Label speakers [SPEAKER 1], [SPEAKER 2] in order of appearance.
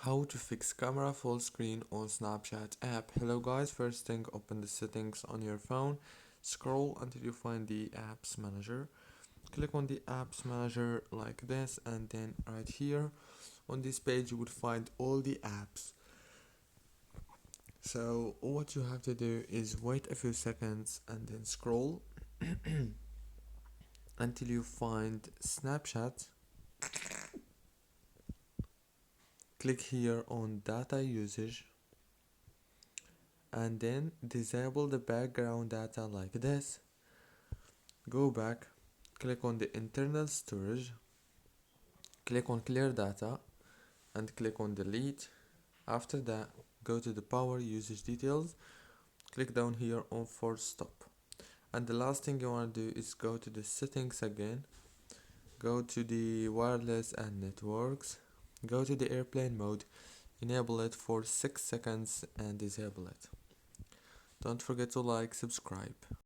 [SPEAKER 1] How to fix camera full screen on Snapchat app. Hello guys, first thing, open the settings on your phone, scroll until you find the apps manager, click on the apps manager like this, and then right here on this page you would find all the apps. So what you have to do is wait a few seconds and then scroll until you find Snapchat. Click here on data usage and then disable the background data like this. Go back, click on the internal storage, click on clear data and click on delete. After that, go to the power usage details, click down here on force stop. And the last thing you want to do is go to the settings again, go to the wireless and networks, go to the airplane mode, enable it for 6 seconds and disable it. Don't forget to like, subscribe.